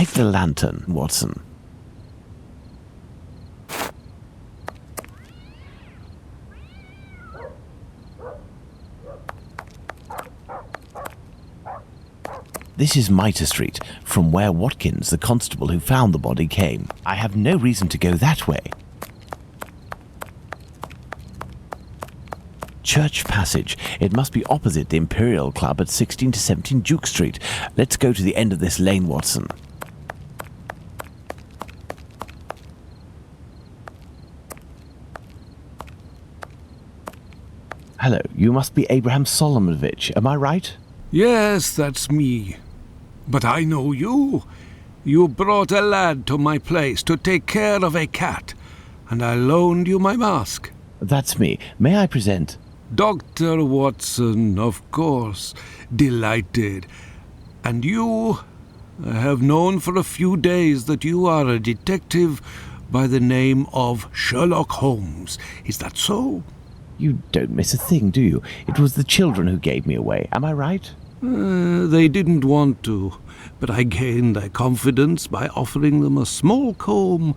Take the lantern, Watson. This is Mitre Street, from where Watkins, the constable who found the body, came. I have no reason to go that way. Church Passage. It must be opposite the Imperial Club at 16 to 17 Duke Street. Let's go to the end of this lane, Watson. Hello, you must be Abraham Solomonovich, am I right? Yes, that's me. But I know you. You brought a lad to my place to take care of a cat, and I loaned you my mask. That's me. May I present? Dr. Watson, of course. Delighted. And you? I have known for a few days that you are a detective by the name of Sherlock Holmes. Is that so? You don't miss a thing, do you? It was the children who gave me away. Am I right? They didn't want to, but I gained their confidence by offering them a small comb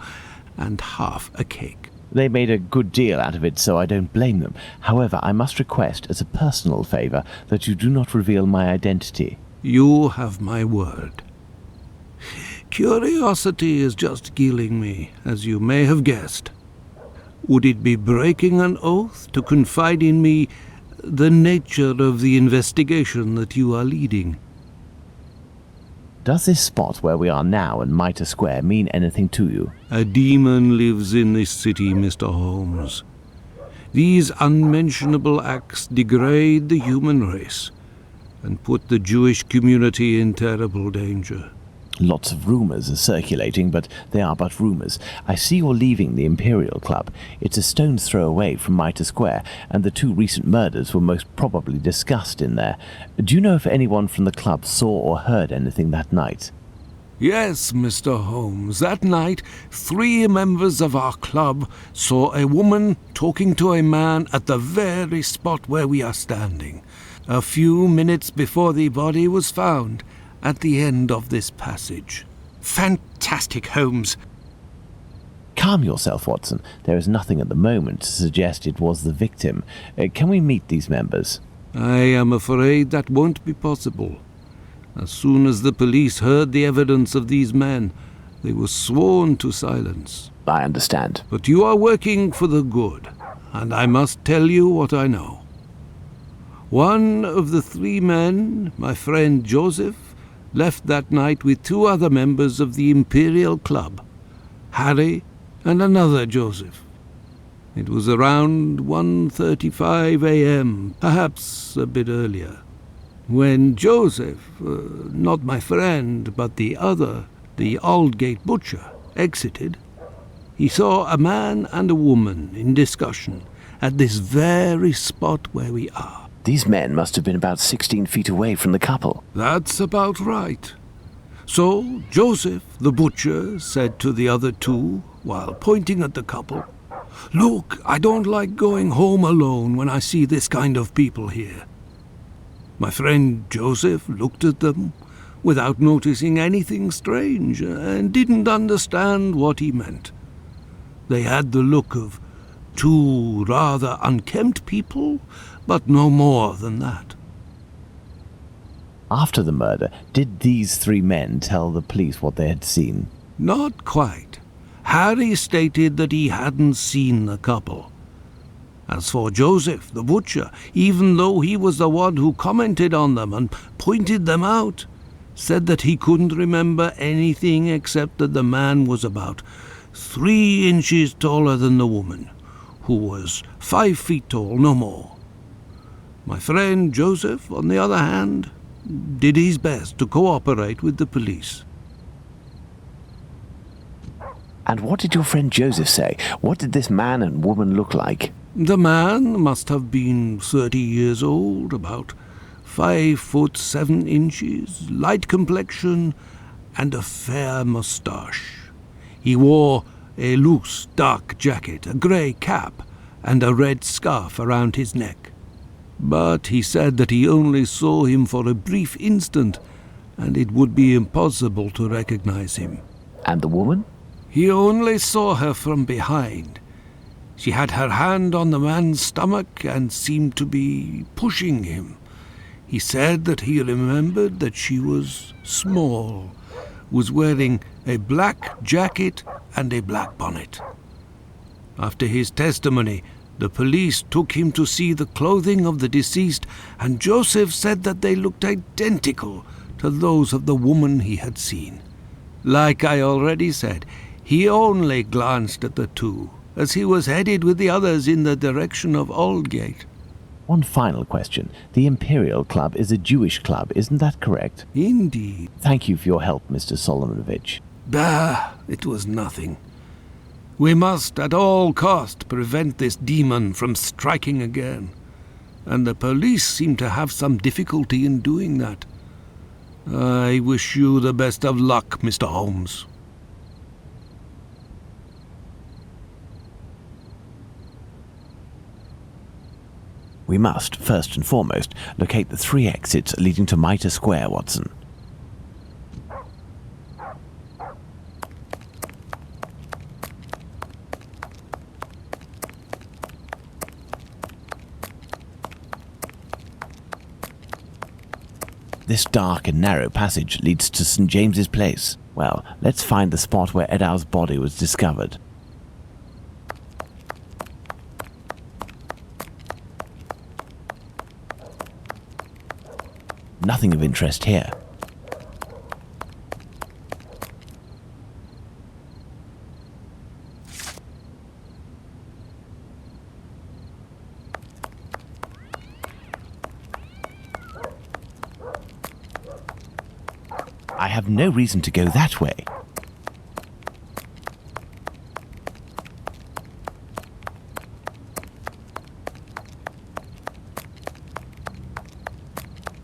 and half a cake. They made a good deal out of it, so I don't blame them. However, I must request, as a personal favour, that you do not reveal my identity. You have my word. Curiosity is just killing me, as you may have guessed. Would it be breaking an oath to confide in me the nature of the investigation that you are leading? Does this spot where we are now in Mitre Square mean anything to you? A demon lives in this city, Mr. Holmes. These unmentionable acts degrade the human race and put the Jewish community in terrible danger. Lots of rumours are circulating, but they are but rumours. I see you're leaving the Imperial Club. It's a stone's throw away from Mitre Square, and the two recent murders were most probably discussed in there. Do you know if anyone from the club saw or heard anything that night? Yes, Mr. Holmes. That night, 3 members of our club saw a woman talking to a man at the very spot where we are standing, a few minutes before the body was found, at the end of this passage. Fantastic, Holmes. Calm yourself, Watson. There is nothing at the moment to suggest it was the victim. Can we meet these members? I am afraid that won't be possible. As soon as the police heard the evidence of these men, they were sworn to silence. I understand. But you are working for the good, and I must tell you what I know. One of the 3 men, my friend Joseph, left that night with 2 other members of the Imperial Club, Harry and another Joseph. It was around 1:35 a.m., perhaps a bit earlier, when Joseph, not my friend, but the other, the Aldgate butcher, exited. He saw a man and a woman in discussion at this very spot where we are. These men must have been about 16 feet away from the couple. That's about right. So Joseph, the butcher, said to the other 2, while pointing at the couple, "Look, I don't like going home alone when I see this kind of people here." My friend Joseph looked at them without noticing anything strange and didn't understand what he meant. They had the look of 2 rather unkempt people, but no more than that. After the murder, did these 3 men tell the police what they had seen? Not quite. Harry stated that he hadn't seen the couple. As for Joseph, the butcher, even though he was the one who commented on them and pointed them out, said that he couldn't remember anything except that the man was about 3 inches taller than the woman, who was 5 feet tall, no more. My friend Joseph, on the other hand, did his best to cooperate with the police. And what did your friend Joseph say? What did this man and woman look like? The man must have been 30 years old, about 5 foot 7 inches, light complexion, and a fair moustache. He wore a loose, dark jacket, a grey cap, and a red scarf around his neck. But he said that he only saw him for a brief instant, and it would be impossible to recognize him. And the woman? He only saw her from behind. She had her hand on the man's stomach and seemed to be pushing him. He said that he remembered that she was small, was wearing a black jacket and a black bonnet. After his testimony, the police took him to see the clothing of the deceased, and Joseph said that they looked identical to those of the woman he had seen. Like I already said, he only glanced at the two, as he was headed with the others in the direction of Aldgate. One final question. The Imperial Club is a Jewish club, isn't that correct? Indeed. Thank you for your help, Mr. Solomonovich. Bah, it was nothing. We must at all cost prevent this demon from striking again, and the police seem to have some difficulty in doing that. I wish you the best of luck, Mr. Holmes. We must, first and foremost, locate the 3 exits leading to Mitre Square, Watson. This dark and narrow passage leads to St. James's Place. Well, let's find the spot where Eddowes' body was discovered. Nothing of interest here. I have no reason to go that way.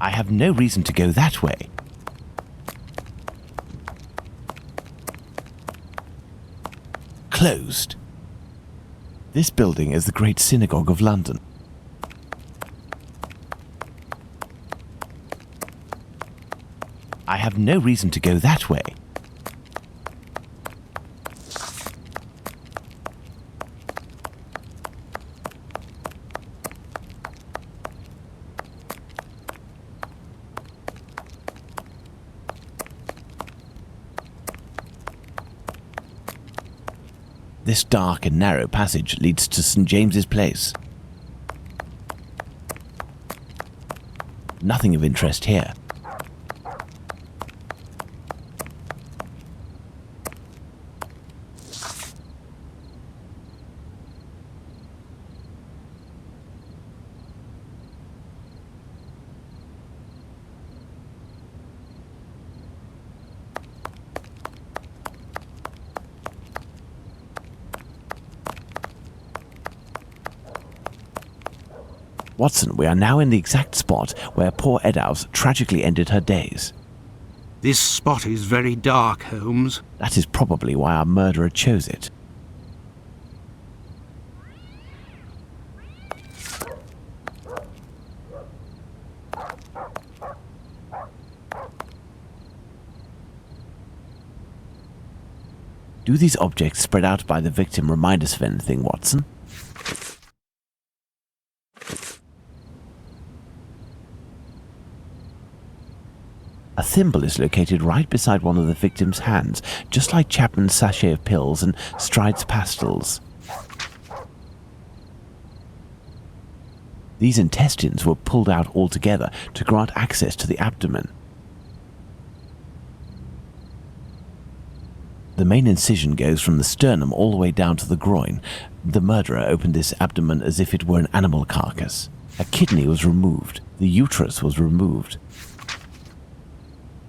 I have no reason to go that way. Closed. This building is the Great Synagogue of London. I have no reason to go that way. This dark and narrow passage leads to St. James's Place. Nothing of interest here. Watson, we are now in the exact spot where poor Eddowes tragically ended her days. This spot is very dark, Holmes. That is probably why our murderer chose it. Do these objects spread out by the victim remind us of anything, Watson? A thimble is located right beside one of the victim's hands, just like Chapman's sachet of pills and Stride's pastils. These intestines were pulled out altogether to grant access to the abdomen. The main incision goes from the sternum all the way down to the groin. The murderer opened this abdomen as if it were an animal carcass. A kidney was removed. The uterus was removed.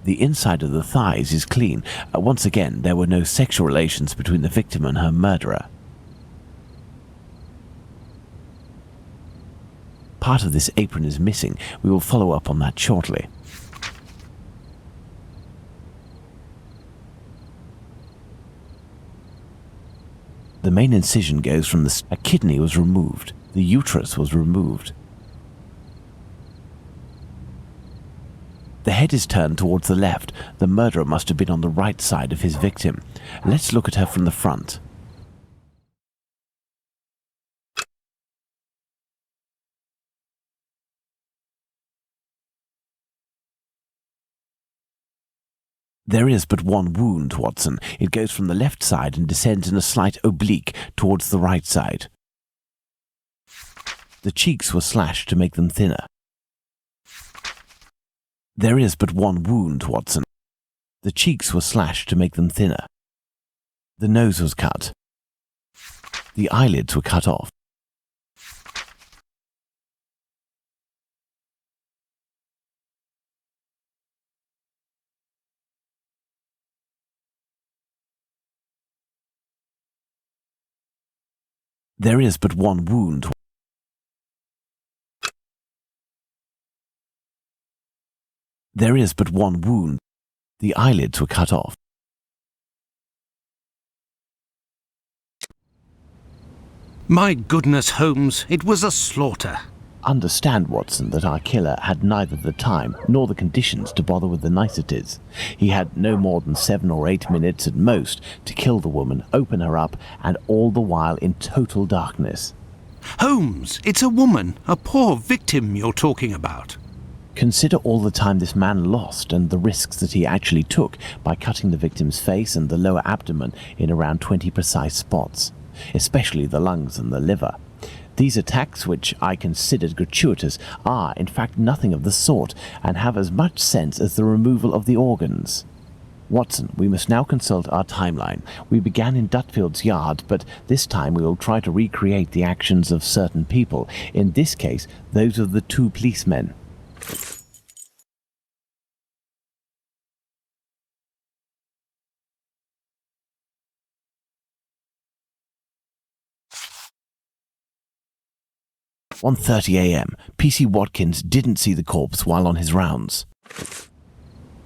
The inside of the thighs is clean. Once again, there were no sexual relations between the victim and her murderer. Part of this apron is missing. We will follow up on that shortly. The main incision goes from the... A kidney was removed. The uterus was removed. The head is turned towards the left. The murderer must have been on the right side of his victim. Let's look at her from the front. There is but one wound, Watson. It goes from the left side and descends in a slight oblique towards the right side. The cheeks were slashed to make them thinner. There is but one wound, Watson. The cheeks were slashed to make them thinner. The nose was cut. The eyelids were cut off. There is but one wound. There is but one wound. The eyelids were cut off. My goodness, Holmes, it was a slaughter. Understand, Watson, that our killer had neither the time nor the conditions to bother with the niceties. He had no more than 7 or 8 minutes at most to kill the woman, open her up, and all the while in total darkness. Holmes, it's a woman, a poor victim you're talking about. Consider all the time this man lost and the risks that he actually took by cutting the victim's face and the lower abdomen in around 20 precise spots, especially the lungs and the liver. These attacks, which I considered gratuitous, are in fact nothing of the sort, and have as much sense as the removal of the organs. Watson, we must now consult our timeline. We began in Dutfield's yard, but this time we will try to recreate the actions of certain people, in this case those of the 2 policemen. At 1:30 a.m. P.C. Watkins didn't see the corpse while on his rounds.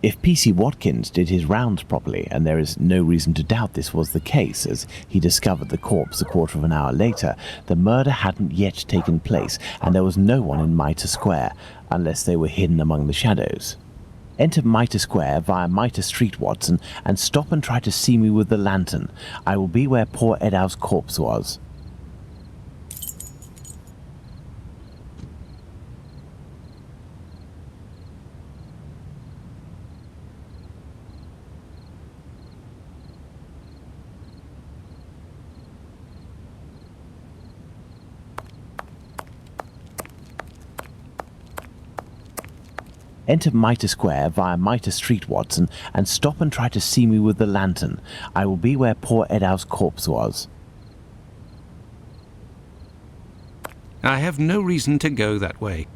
If P.C. Watkins did his rounds properly, and there is no reason to doubt this was the case, as he discovered the corpse a quarter of an hour later, the murder hadn't yet taken place, and there was no one in Mitre Square, unless they were hidden among the shadows. Enter Mitre Square via Mitre Street, Watson, and stop and try to see me with the lantern. I will be where poor Eddowes' corpse was. Enter Mitre Square via Mitre Street, Watson, and stop and try to see me with the lantern. I will be where poor Eddowes' corpse was. I have no reason to go that way.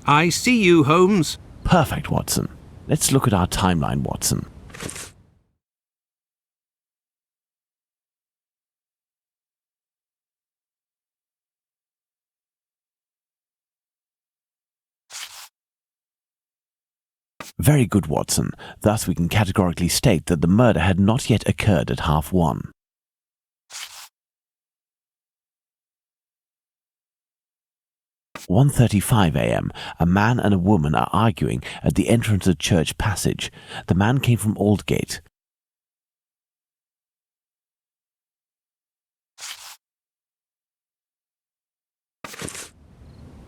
I see you, Holmes. Perfect, Watson. Let's look at our timeline, Watson. Very good, Watson. Thus we can categorically state that the murder had not yet occurred at 1:30. 1:35 a.m. A man and a woman are arguing at the entrance of Church Passage. The man came from Aldgate.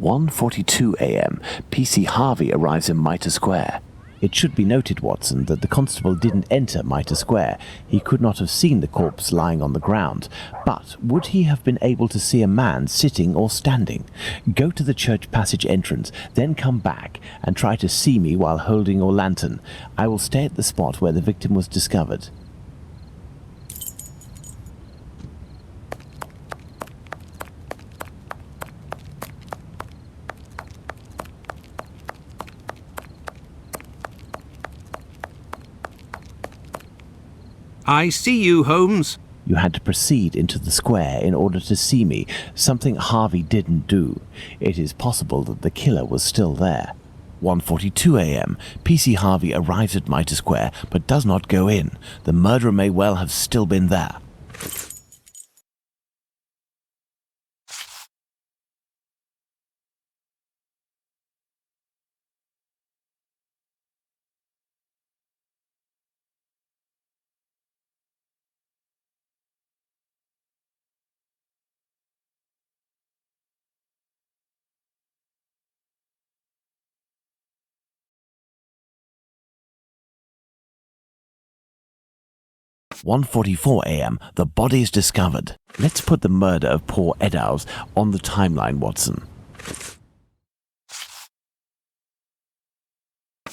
1:42 a.m. P.C. Harvey arrives in Mitre Square. It should be noted, Watson, that the constable didn't enter Mitre Square. He could not have seen the corpse lying on the ground. But would he have been able to see a man sitting or standing? Go to the Church Passage entrance, then come back and try to see me while holding your lantern. I will stay at the spot where the victim was discovered. I see you, Holmes. You had to proceed into the square in order to see me, something Harvey didn't do. It is possible that the killer was still there. 1:42 a.m. PC Harvey arrives at Mitre Square, but does not go in. The murderer may well have still been there. One 1:44 a.m. The body is discovered. Let's put the murder of poor Eddowes on the timeline, Watson.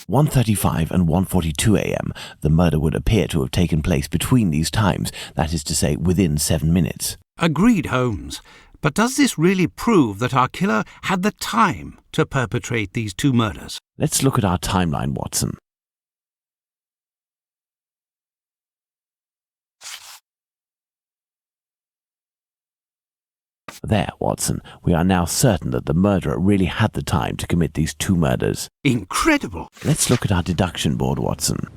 1:35 and 1:42 a.m. The murder would appear to have taken place between these times, that is to say, within 7 minutes. Agreed, Holmes. But does this really prove that our killer had the time to perpetrate these two murders? Let's look at our timeline, Watson. There, Watson, we are now certain that the murderer really had the time to commit these two murders. Incredible! Let's look at our deduction board, Watson.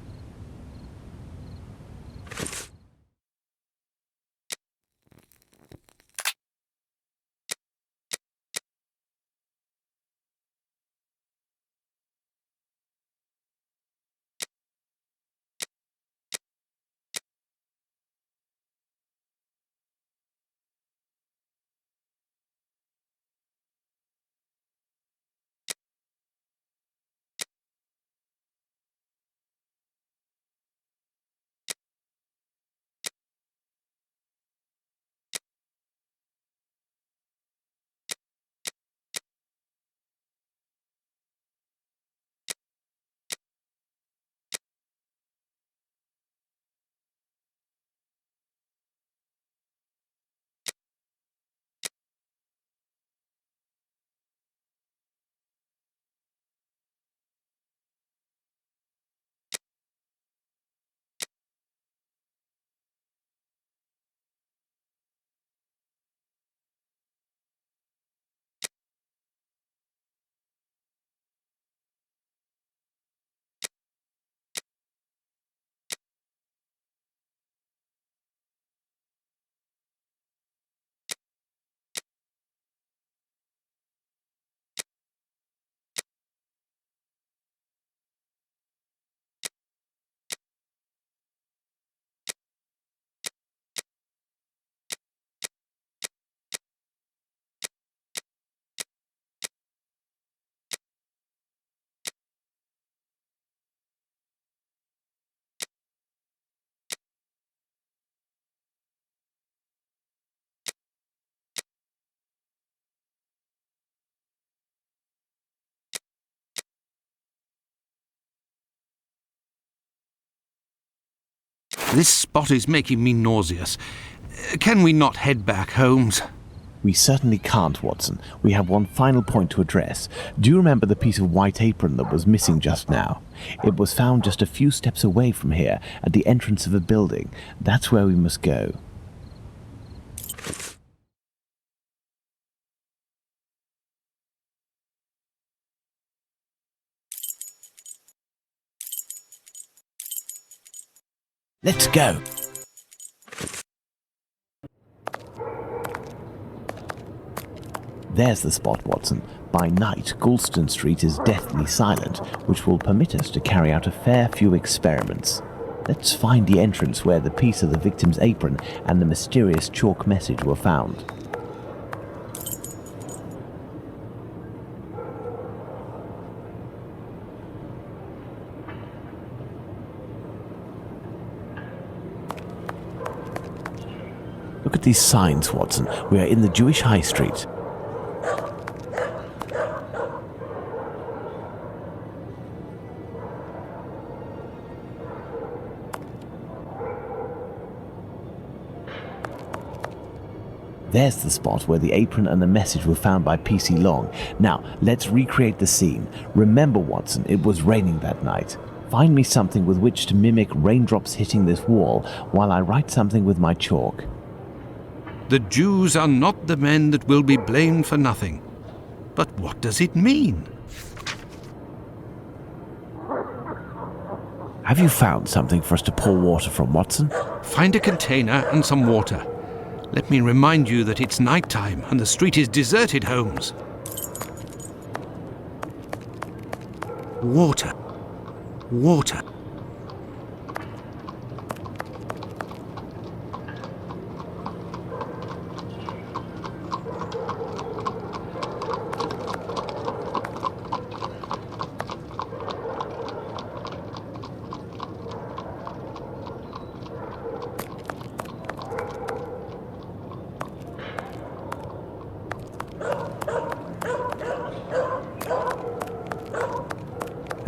This spot is making me nauseous. Can we not head back, Holmes? We certainly can't, Watson. We have one final point to address. Do you remember the piece of white apron that was missing just now? It was found just a few steps away from here, at the entrance of a building. That's where we must go. Let's go! There's the spot, Watson. By night, Goulston Street is deathly silent, which will permit us to carry out a fair few experiments. Let's find the entrance where the piece of the victim's apron and the mysterious chalk message were found. Look at these signs, Watson. We are in the Jewish High Street. There's the spot where the apron and the message were found by PC Long. Now, let's recreate the scene. Remember, Watson, it was raining that night. Find me something with which to mimic raindrops hitting this wall while I write something with my chalk. The Jews are not the men that will be blamed for nothing. But what does it mean? Have you found something for us to pour water from, Watson? Find a container and some water. Let me remind you that it's night time and the street is deserted, Holmes. Water. Water.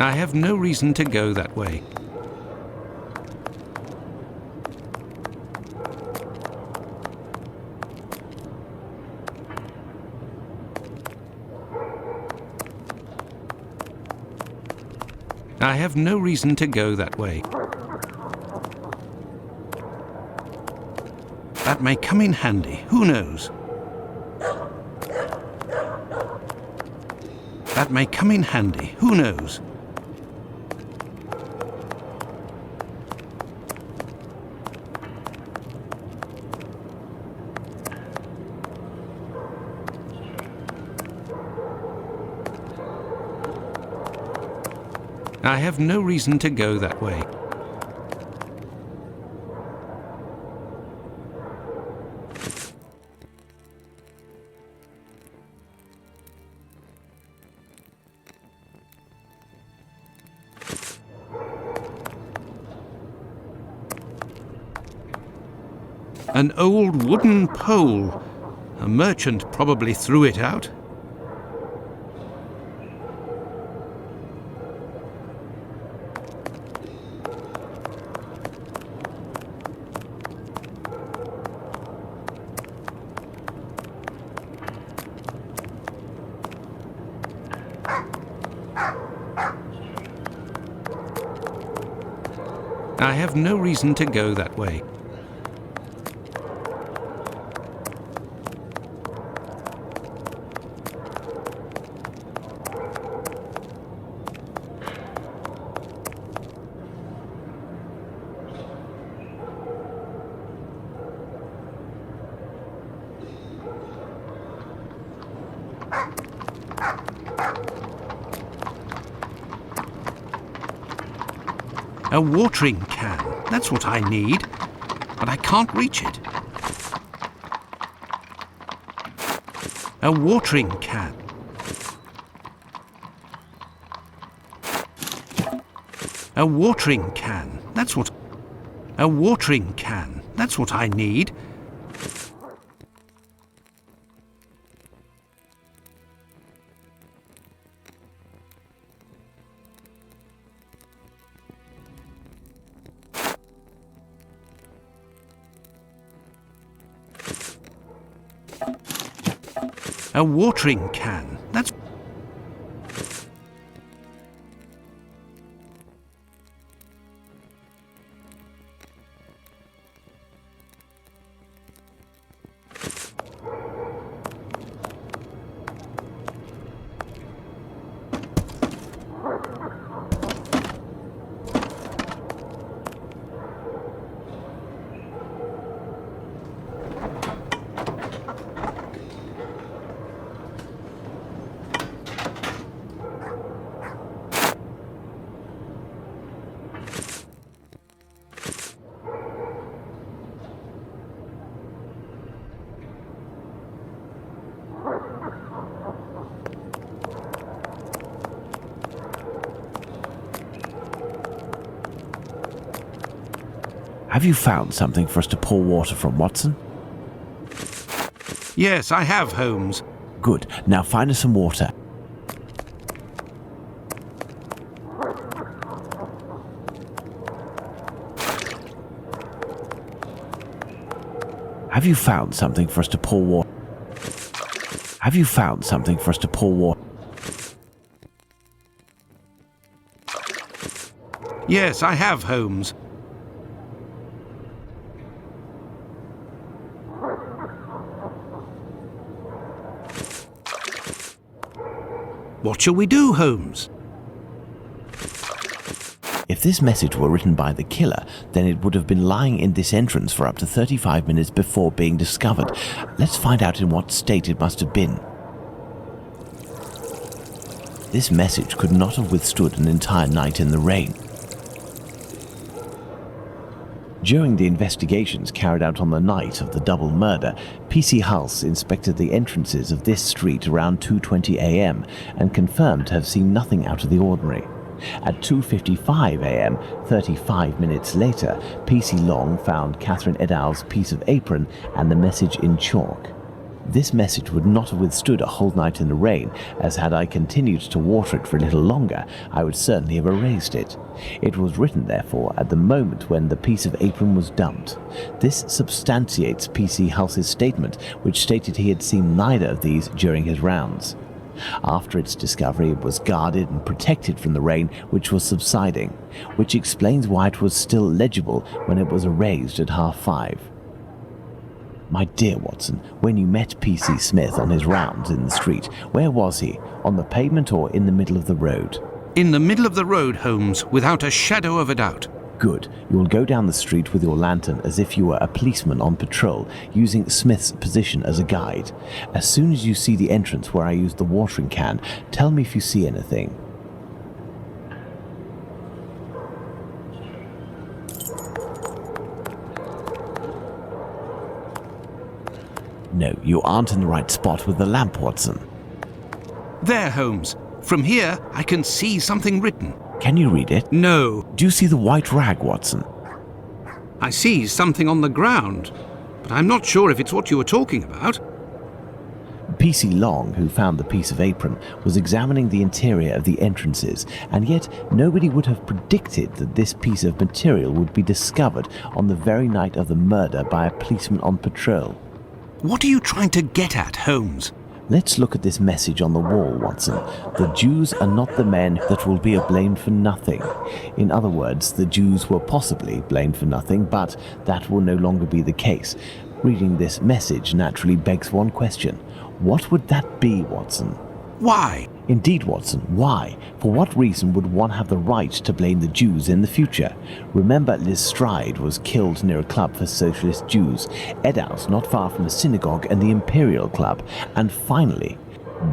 I have no reason to go that way. I have no reason to go that way. That may come in handy, who knows? That may come in handy, who knows? I have no reason to go that way. An old wooden pole. A merchant probably threw it out. I have no reason to go that way. A watering can. That's what I need. But I can't reach it. A watering can. A watering can. That's what... A watering can. That's what I need. A watering can. That's... Have you found something for us to pour water from, Watson? Yes, I have, Holmes. Good. Now find us some water. Have you found something for us to pour water? Have you found something for us to pour water? Yes, I have, Holmes. What shall we do, Holmes? If this message were written by the killer, then it would have been lying in this entrance for up to 35 minutes before being discovered. Let's find out in what state it must have been. This message could not have withstood an entire night in the rain. During the investigations carried out on the night of the double murder, PC Hulse inspected the entrances of this street around 2:20 a.m. and confirmed to have seen nothing out of the ordinary. At 2:55 a.m., 35 minutes later, PC Long found Catherine Eddowes' piece of apron and the message in chalk. This message would not have withstood a whole night in the rain, as had I continued to water it for a little longer, I would certainly have erased it. It was written, therefore, at the moment when the piece of apron was dumped. This substantiates PC Hulse's statement, which stated he had seen neither of these during his rounds. After its discovery, it was guarded and protected from the rain, which was subsiding, which explains why it was still legible when it was erased at 5:30. My dear Watson, when you met P.C. Smith on his rounds in the street, where was he? On the pavement or in the middle of the road? In the middle of the road, Holmes, without a shadow of a doubt. Good. You will go down the street with your lantern as if you were a policeman on patrol, using Smith's position as a guide. As soon as you see the entrance where I used the watering can, tell me if you see anything. No, you aren't in the right spot with the lamp, Watson. There, Holmes. From here, I can see something written. Can you read it? No. Do you see the white rag, Watson? I see something on the ground, but I'm not sure if it's what you were talking about. PC Long, who found the piece of apron, was examining the interior of the entrances, and yet nobody would have predicted that this piece of material would be discovered on the very night of the murder by a policeman on patrol. What are you trying to get at, Holmes? Let's look at this message on the wall, Watson. The Jews are not the men that will be blamed for nothing. In other words, the Jews were possibly blamed for nothing, but that will no longer be the case. Reading this message naturally begs one question. What would that be, Watson? Why? Indeed, Watson, why? For what reason would one have the right to blame the Jews in the future? Remember, Lestrade was killed near a club for socialist Jews, Eddowes not far from the synagogue and the Imperial Club, and finally,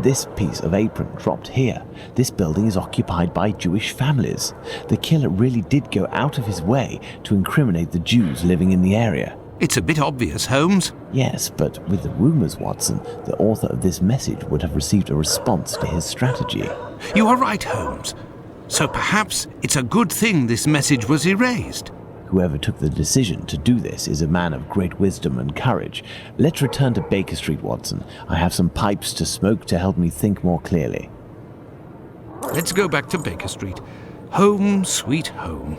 this piece of apron dropped here. This building is occupied by Jewish families. The killer really did go out of his way to incriminate the Jews living in the area. It's a bit obvious, Holmes. Yes, but with the rumors, Watson, the author of this message would have received a response to his strategy. You are right, Holmes. So perhaps it's a good thing this message was erased. Whoever took the decision to do this is a man of great wisdom and courage. Let's return to Baker Street, Watson. I have some pipes to smoke to help me think more clearly. Let's go back to Baker Street. Home, sweet home.